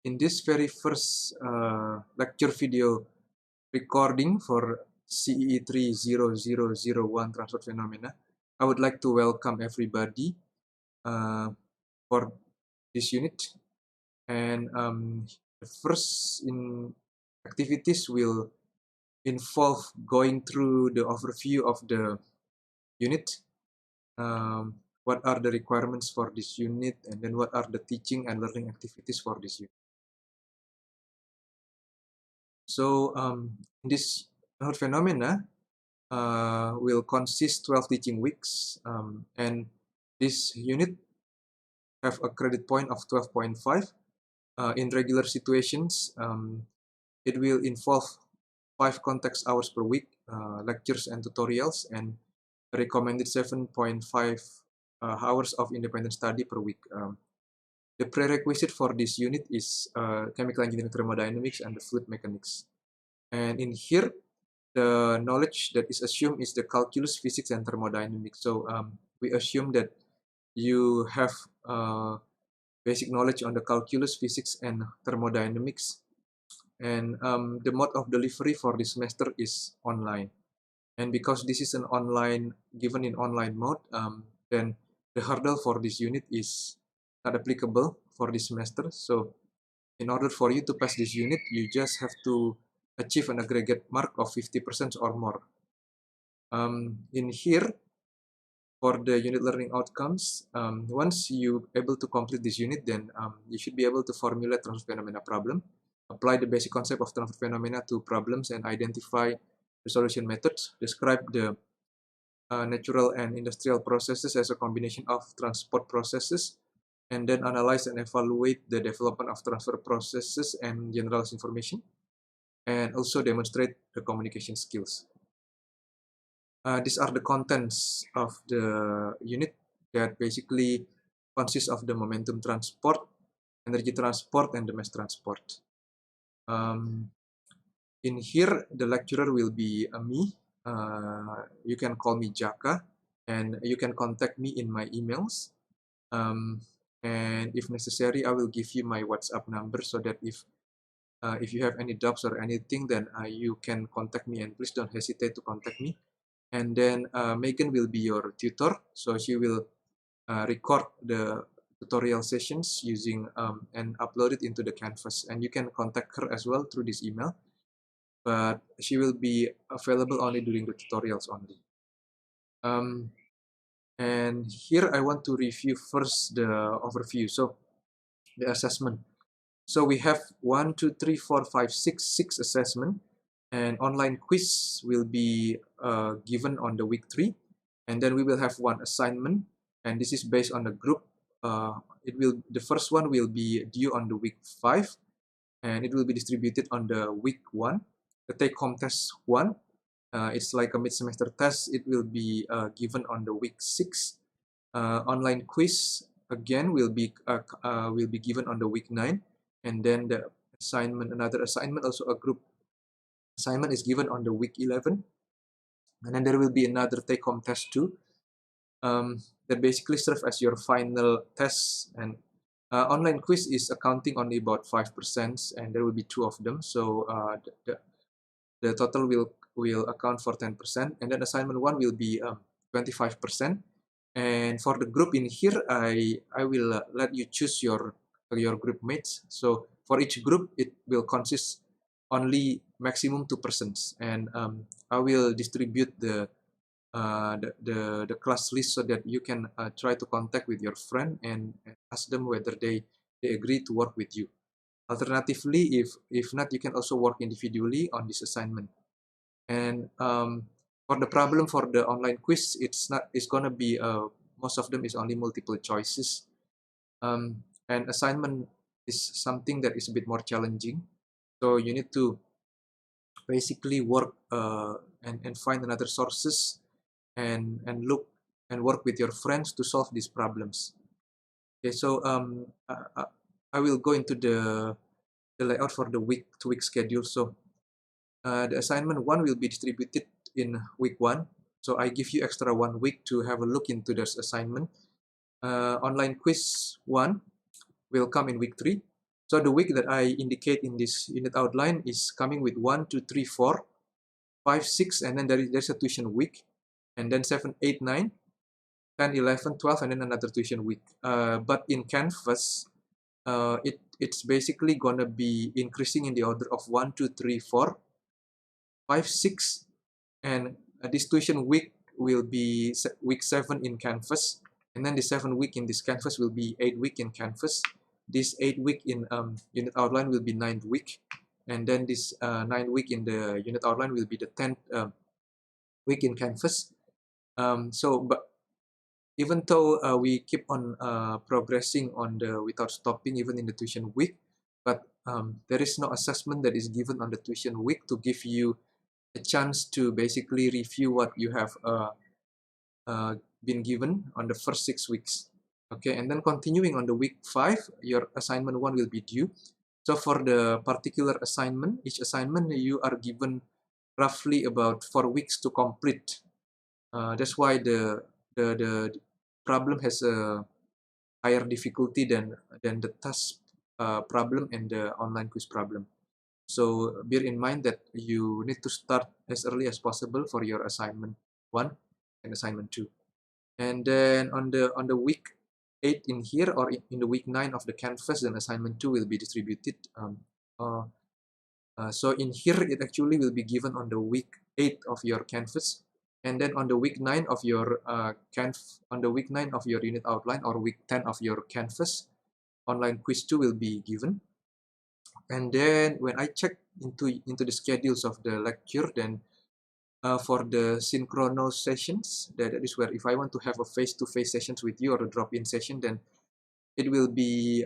In this very first lecture video recording for CEE 30001 transport phenomena, I would like to welcome everybody for this unit. And the first activities will involve going through the overview of the unit. What are the requirements for this unit, and then what are the teaching and learning activities for this unit. So this transport phenomena will consist 12 teaching weeks, and this unit have a credit point of 12.5. In regular situations, it will involve 5 context hours per week, lectures and tutorials, and recommended 7.5 hours of independent study per week. The prerequisite for this unit is chemical engineering thermodynamics and the fluid mechanics. And in here, the knowledge that is assumed is the calculus, physics, and thermodynamics. So we assume that you have basic knowledge on the calculus, physics, and thermodynamics. And the mode of delivery for this semester is online. And because this is an online, given in online mode, then the hurdle for this unit is not applicable for this semester. So in order for you to pass this unit, you just have to achieve an aggregate mark of 50% or more. In here, for the unit learning outcomes, once you able to complete this unit, then you should be able to formulate transfer phenomena problem, apply the basic concept of transfer phenomena to problems, and identify the solution methods, describe the natural and industrial processes as a combination of transport processes, and then analyze and evaluate the development of transfer processes and generalized information, and also demonstrate the communication skills. These are the contents of the unit that basically consists of the momentum transport, energy transport, and the mass transport. In here, the lecturer will be me. You can call me Jaka, and you can contact me in my emails. And if necessary, I will give you my WhatsApp number so that if you have any doubts or anything, then you can contact me, and please don't hesitate to contact me. And then Megan will be your tutor, so she will record the tutorial sessions using and upload it into the Canvas. And you can contact her as well through this email, but she will be available only during the tutorials only. And here I want to review first the overview. So the assessment. So we have 1, 2, 3, 4, 5, 6 assessment, and online quiz will be given on the week 3, and then we will have 1 assignment, and this is based on the group. The first one will be due on the week 5, and it will be distributed on the week 1. The take-home test 1, it's like a mid-semester test. It will be given on the week 6. Online quiz again will be given on the week 9, and then the assignment, another assignment, also a group assignment, is given on the week 11, and then there will be another take-home test too, that basically serve as your final test. And online quiz is accounting only about 5%, and there will be 2 of them, so the total will account for 10%, and then assignment 1 will be 25%. And for the group in here, I will let you choose your group mates. So for each group, it will consist only maximum 2 persons, and I will distribute the class list so that you can try to contact with your friend and ask them whether they agree to work with you. Alternatively, if not, you can also work individually on this assignment. And for the problem for the online quiz, it's gonna be most of them is only multiple choices. And assignment is something that is a bit more challenging, so you need to basically work and find another sources and look and work with your friends to solve these problems. Okay, so I will go into the layout for the week-to-week schedule. So the assignment 1 will be distributed in week 1. So I give you extra 1 week to have a look into this assignment. Online quiz 1 will come in week 3. So the week that I indicate in this unit outline is coming with 1, 2, 3, 4, 5, 6, and then there's a tuition week, and then 7, 8, 9, 10, 11, 12, and then another tuition week. But in Canvas, it's basically gonna be increasing in the order of 1, 2, 3, 4, 5, 6, and this tuition week will be week 7 in Canvas, and then the 7 week in this Canvas will be 8 week in Canvas. This 8 week in unit outline will be 9th week, and then this 9 week in the unit outline will be the 10th week in Canvas. But even though we keep on progressing on the without stopping even in the tuition week, but there is no assessment that is given on the tuition week to give you a chance to basically review what you have been given on the first 6 weeks. Okay, and then continuing on the week 5, your assignment 1 will be due. So for the particular assignment, each assignment you are given roughly about 4 weeks to complete. That's why the problem has a higher difficulty than the task problem and the online quiz problem. So bear in mind that you need to start as early as possible for your assignment 1 and assignment 2. And then on the week 8 in here, or in the week 9 of the Canvas, then assignment 2 will be distributed. So in here, it actually will be given on the week 8 of your Canvas, and then on the week 9 of your unit outline, or week 10 of your Canvas, online quiz 2 will be given. And then when I check into the schedules of the lecture, then for the synchronous sessions, that is where if I want to have a face-to-face sessions with you or a drop-in session, then it will be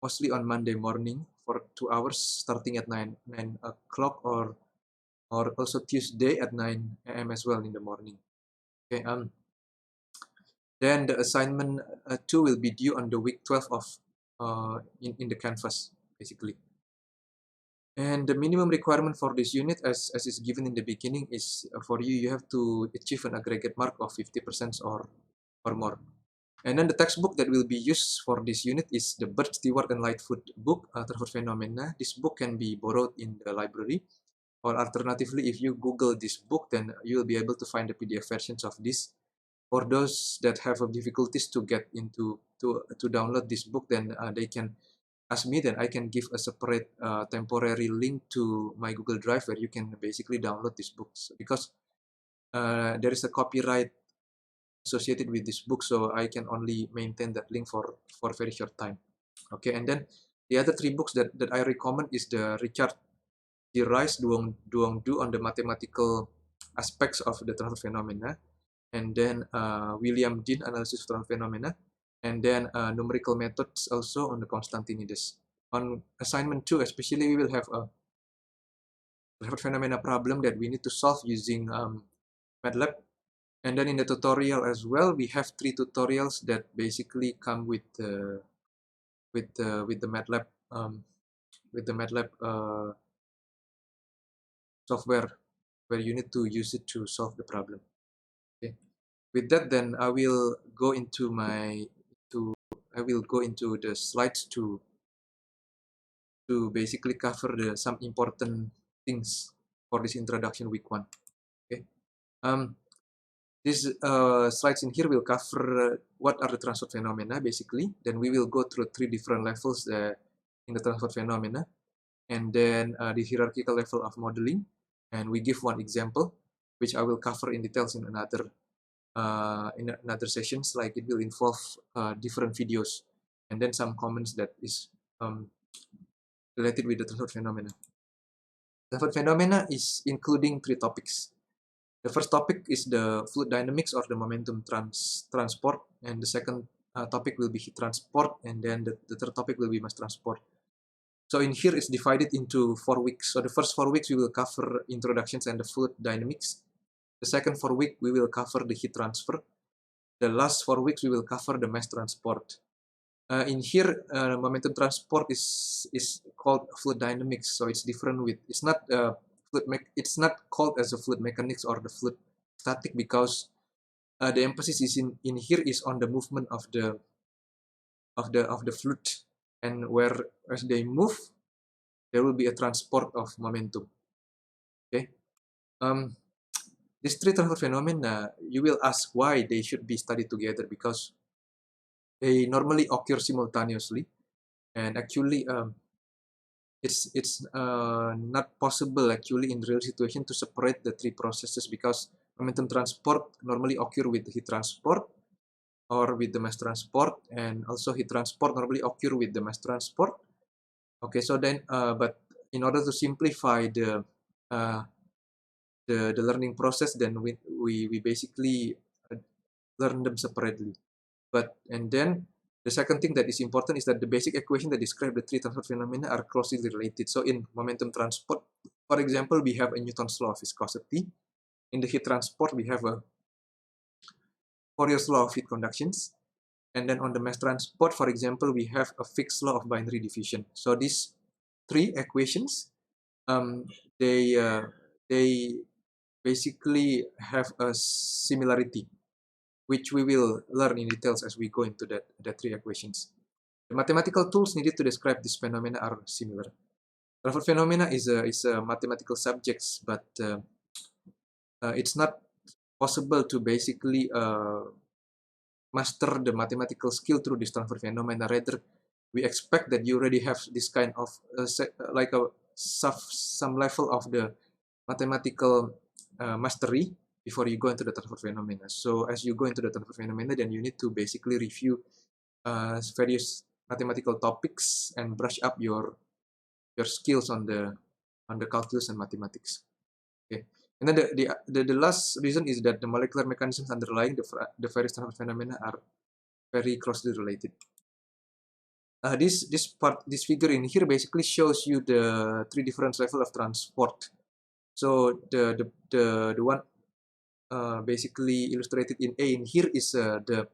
mostly on Monday morning for 2 hours, starting at 9 o'clock, or also Tuesday at 9 a.m. as well in the morning. Okay. Then the assignment 2 will be due on the week 12 of in the Canvas, basically. And the minimum requirement for this unit, as is given in the beginning, is for you have to achieve an aggregate mark of 50% or more. And then the textbook that will be used for this unit is the Bird, Stewart, and Lightfoot book, Transport Phenomena. This book can be borrowed in the library, or alternatively, if you Google this book, then you will be able to find the PDF versions of this. For those that have difficulties to get into to download this book, then they can ask me, then I can give a separate temporary link to my Google Drive where you can basically download these books, because there is a copyright associated with this book, so I can only maintain that link for a very short time. Okay, and then the other 3 books that I recommend is the Richard D. Rice Duong Du on the mathematical aspects of the transfer phenomena, and then William Dean Analysis of Transfer Phenomena, and then numerical methods also on the Constantinides. On assignment 2 especially, we will have a phenomena problem that we need to solve using MATLAB. And then in the tutorial as well, we have 3 tutorials that basically come with the MATLAB software, where you need to use it to solve the problem. Okay. With that, then I will go into the slides to basically cover some important things for this introduction week 1. Okay. These slides in here will cover what are the transport phenomena, basically. Then we will go through 3 different levels in the transport phenomena, and then the hierarchical level of modeling. And we give one example, which I will cover in details in another sessions. Like it will involve different videos, and then some comments that is related with the transport phenomena. Transport phenomena is including 3 topics. The first topic is the fluid dynamics, or the momentum transport, and the second topic will be heat transport, and then the third topic will be mass transport. So in here it's divided into 4 weeks. So the first 4 weeks we will cover introductions and the fluid dynamics. The second 4 weeks we will cover the heat transfer. The last 4 weeks we will cover the mass transport. In here, momentum transport is called fluid dynamics, so it's different with, it's not called as a fluid mechanics or the fluid static, because the emphasis is in here is on the movement of the fluid, and as they move, there will be a transport of momentum. Okay. These three transfer phenomena, you will ask why they should be studied together, because they normally occur simultaneously, and actually it's not possible actually in real situation to separate the three processes, because momentum transport normally occur with heat transport or with the mass transport, and also heat transport normally occur with the mass transport. Okay, so then but in order to simplify uh, the learning process, then we basically learn them separately. And then the second thing that is important is that the basic equation that describe the three transfer phenomena are closely related. So in momentum transport, for example, we have a Newton's law of viscosity. In the heat transport, we have a Fourier's law of heat conductions. And then on the mass transport, for example, we have a Fick's law of binary diffusion. So these three equations, um, they basically have a similarity, which we will learn in details as we go into the three equations. The mathematical tools needed to describe this phenomena are similar. Transfer phenomena is a mathematical subject, but it's not possible to basically master the mathematical skill through this transfer phenomena. Rather, we expect that you already have this kind of like some level of the mathematical mastery before you go into the transfer phenomena. So as you go into the transfer phenomena, then you need to basically review various mathematical topics and brush up your skills on the calculus and mathematics. Okay, and then the last reason is that the molecular mechanisms underlying the various transfer phenomena are very closely related. This figure in here basically shows you the three different level of transport. So the one basically illustrated in A in here is the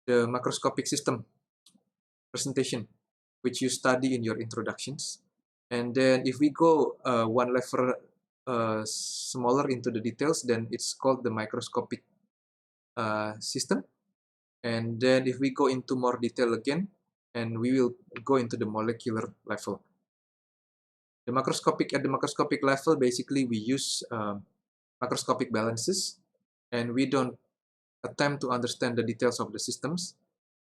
macroscopic system presentation, which you study in your introductions. And then if we go one level smaller into the details, then it's called the microscopic system. And then if we go into more detail again, and we will go into the molecular level. At the macroscopic level, basically we use macroscopic balances, and we don't attempt to understand the details of the systems.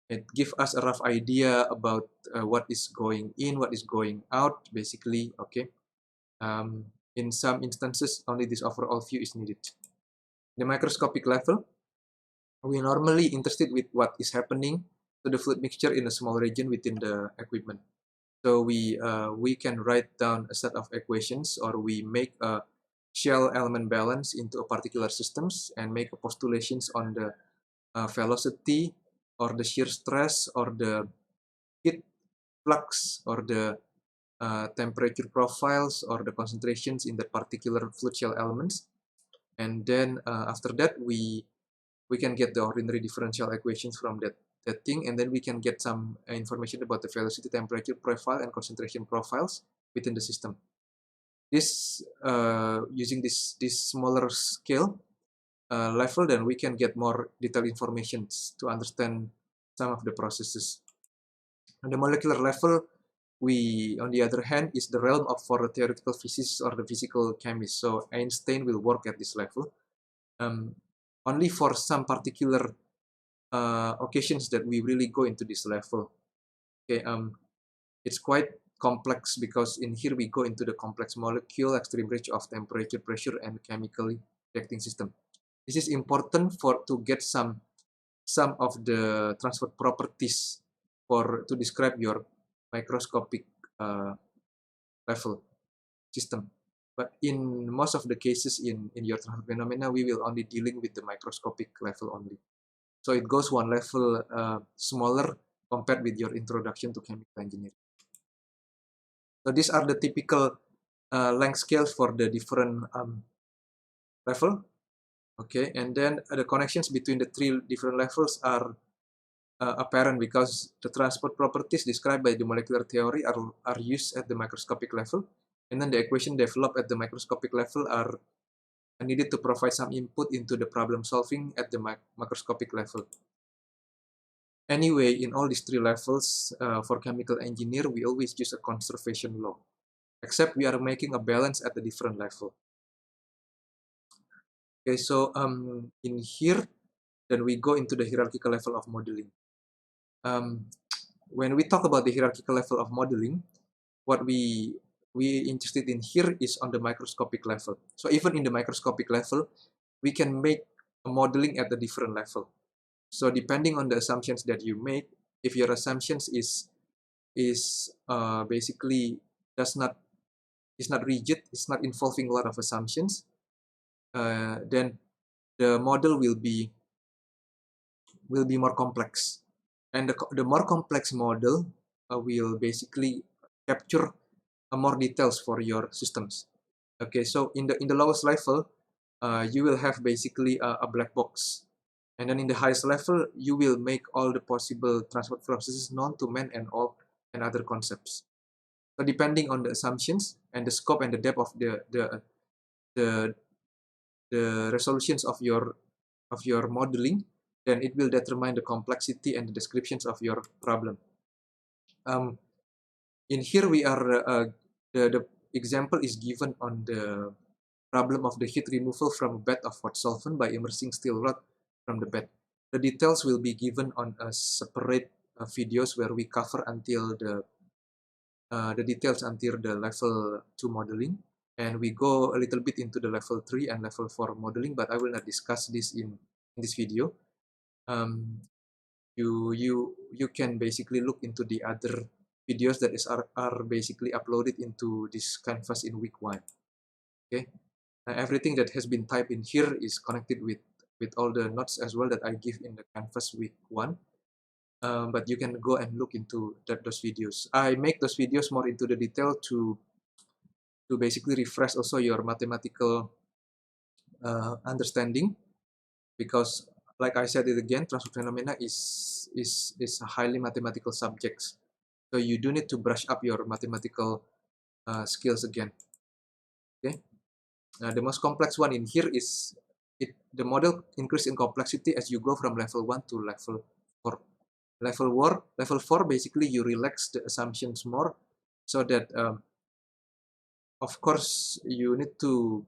It gives us a rough idea about what is going in, what is going out, basically, okay. In some instances, only this overall view is needed. The microscopic level, we normally interested with what is happening to the fluid mixture in a small region within the equipment. So we can write down a set of equations, or we make a shell element balance into a particular systems and make postulations on the velocity or the shear stress or the heat flux or the temperature profiles or the concentrations in the particular fluid shell elements. And then after that, we can get the ordinary differential equations from that thing, and then we can get some information about the velocity, temperature profile, and concentration profiles within the system. This using this smaller scale level, then we can get more detailed information to understand some of the processes. On the molecular level, on the other hand, is the realm of for the theoretical physicists or the physical chemists. So Einstein will work at this level. Only for some particular occasions that we really go into this level. Okay, it's quite complex, because in here we go into the complex molecule, extreme range of temperature, pressure, and chemically reacting system. This is important to get some of the transfer properties to describe your microscopic level system. But in most of the cases in your transfer phenomena, we will only dealing with the microscopic level only. So it goes one level smaller compared with your introduction to chemical engineering. So these are the typical length scales for the different level. Okay, and then the connections between the three different levels are apparent, because the transport properties described by the molecular theory are used at the microscopic level, and then the equation developed at the microscopic level are needed to provide some input into the problem solving at the macroscopic level. Anyway, in all these three levels, for chemical engineer, we always use a conservation law, except we are making a balance at a different level. Okay, so in here, then we go into the hierarchical level of modeling. When we talk about the hierarchical level of modeling, what we interested in here is on the microscopic level. So even in the microscopic level, we can make a modeling at a different level. So depending on the assumptions that you make, if your assumptions is basically is not rigid, it's not involving a lot of assumptions, then the model will be more complex, and the more complex model will basically capture more details for your systems. Okay, so in the lowest level, you will have basically a black box, and then in the highest level, you will make all the possible transport processes known to man and all and other concepts. So depending on the assumptions and the scope and the depth of the resolutions of your modeling, then it will determine the complexity and the descriptions of your problem. In here we are the example is given on the problem of the heat removal from a bed of hot solvent by immersing steel rod from the bed. The details will be given on a separate videos where we cover until the details until the level 2 modeling, and we go a little bit into the level 3 and level 4 modeling, but I will not discuss this in this video. You can basically look into the other videos that are basically uploaded into this canvas in week 1. Okay, everything that has been typed in here is connected with all the notes as well that I give in the canvas week 1. But you can go and look into those videos. I make those videos more into the detail to basically refresh also your mathematical understanding, because like I said it again, transport phenomena is a highly mathematical subject. So you do need to brush up your mathematical skills again. Okay. The most complex one in here is the model increase in complexity as you go from level 1 to level 4. Level 4 basically you relax the assumptions more, so that of course you need to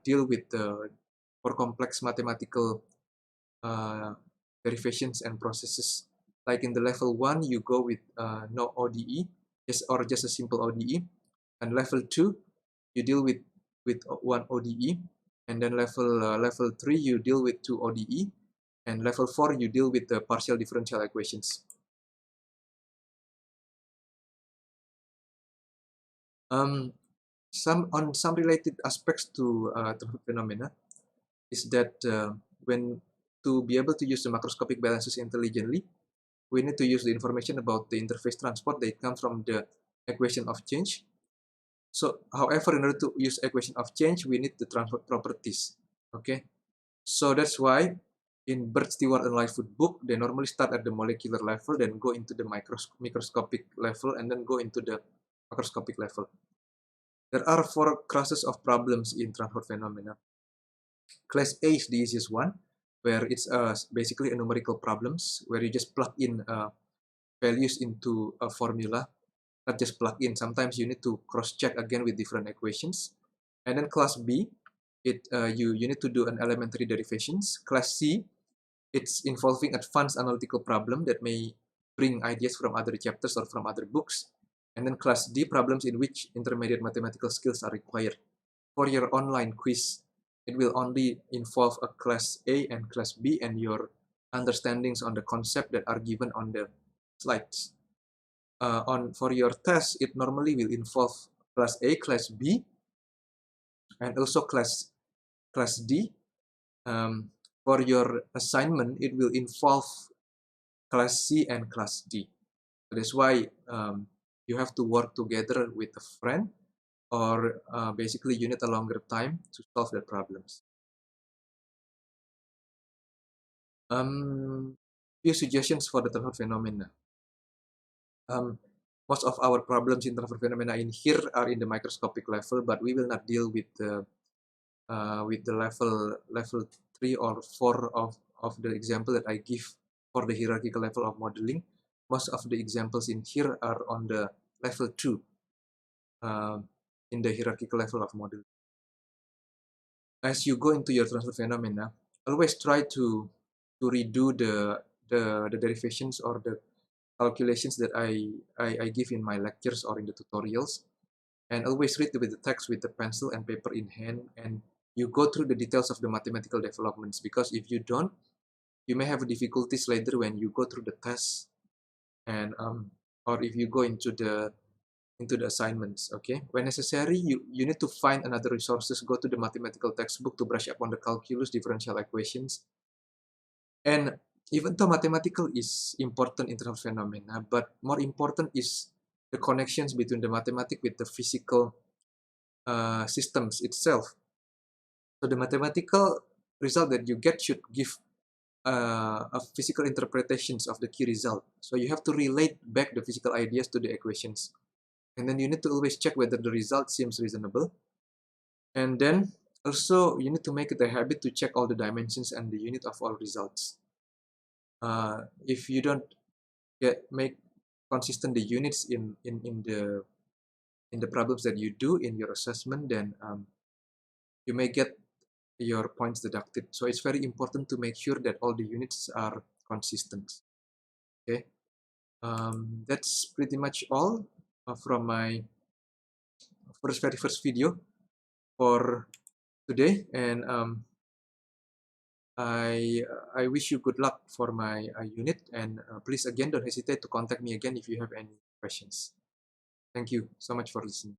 deal with the more complex mathematical derivations and processes. Like in the level 1 you go with no ODE, or just a simple ODE, and level 2 you deal with one ODE, and then level 3 you deal with 2 ODE, and level 4 you deal with the partial differential equations. Some related aspects to transport phenomena is that when to be able to use the macroscopic balances intelligently, we need to use the information about the interface transport that come from the equation of change. So, however, in order to use equation of change, we need the transport properties. Okay, so that's why in Bird, Stewart, and Lightfoot book, they normally start at the molecular level, then go into the microscopic level, and then go into the macroscopic level. There are 4 classes of problems in transport phenomena. Class A is the easiest one, where it's basically a numerical problems, where you just plug in values into a formula, not just plug in. Sometimes you need to cross-check again with different equations. And then class B, you need to do an elementary derivations. Class C, it's involving advanced analytical problem that may bring ideas from other chapters or from other books. And then class D, problems in which intermediate mathematical skills are required. For your online quiz, it will only involve a class A and class B and your understandings on the concept that are given on the slides. For your test, it normally will involve class A, class B, and also class D. For your assignment, it will involve class C and class D. That's why you have to work together with a friend, or basically you need a longer time to solve the problems. Few suggestions for the transport phenomena. Most of our problems in transport phenomena in here are in the microscopic level, but we will not deal with the level 3 or 4 of the example that I give for the hierarchical level of modeling. Most of the examples in here are on the level 2 in the hierarchical level of modeling. As you go into your transfer phenomena, always try to redo the derivations or the calculations that I give in my lectures or in the tutorials, and always read with the text with the pencil and paper in hand, and you go through the details of the mathematical developments, because if you don't, you may have difficulties later when you go through the tests and or if you go into the assignments. Okay, when necessary, you need to find another resources, go to the mathematical textbook to brush up on the calculus, differential equations. And even though mathematical is important in terms of phenomena, but more important is the connections between the mathematics with the physical systems itself. So the mathematical result that you get should give a physical interpretations of the key result. So you have to relate back the physical ideas to the equations. And then you need to always check whether the result seems reasonable. And then also you need to make it a habit to check all the dimensions and the unit of all results. If you don't make consistent the units in the problems that you do in your assessment, then you may get your points deducted. So it's very important to make sure that all the units are consistent. Okay, that's pretty much all from my very first video for today, and I wish you good luck for my unit, and please again don't hesitate to contact me again if you have any questions. Thank you so much for listening.